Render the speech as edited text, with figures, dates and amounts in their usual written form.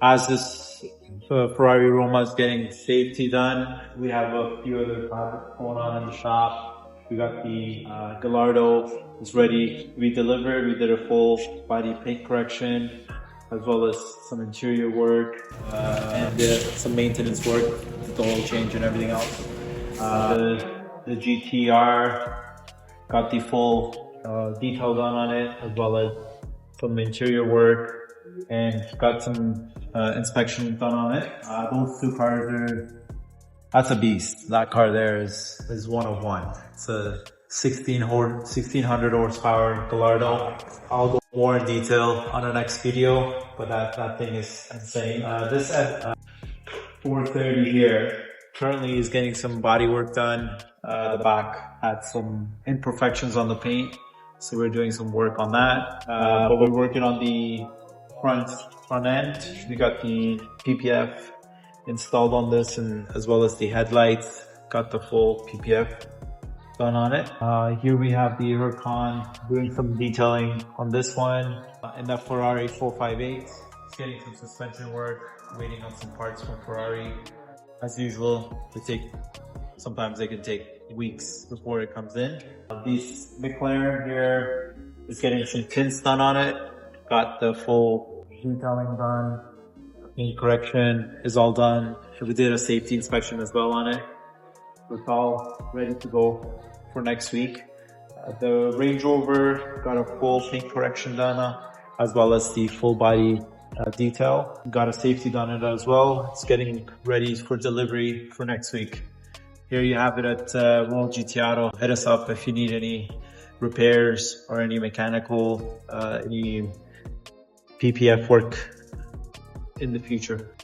as this Ferrari Roma is getting safety done, we have a few other projects going on in the shop. We got the Gallardo is ready to be delivered. We did a full body paint correction, as well as some interior work and some maintenance work, the oil change and everything else. The GTR got the full detail done on it, as well as some interior work, and got some inspection done on it. Those two cars that's a beast. That car there is one of one. It's a 1600 horsepower Gallardo. I'll go more in detail on the next video, but that thing is insane. This at 430 here currently is getting some body work done. The back had some imperfections on the paint, so we're doing some work on that. But we're working on the front end. We got the PPF installed on this, and as well as the headlights. Got the full PPF done on it. Here we have the Huracan doing some detailing on this one. In the Ferrari 458, it's getting some suspension work, waiting on some parts from Ferrari. As usual, sometimes they can take weeks before it comes in. This McLaren here is getting some tints done on it. Got the full detailing done. Paint correction is all done. We did a safety inspection as well on it. So it's all ready to go for next week. The Range Rover got a full paint correction done, as well as the full body detail. Got a safety done on it as well. It's getting ready for delivery for next week. Here you have it at World GT Auto. Hit us up if you need any repairs or any mechanical, any PPF work in the future.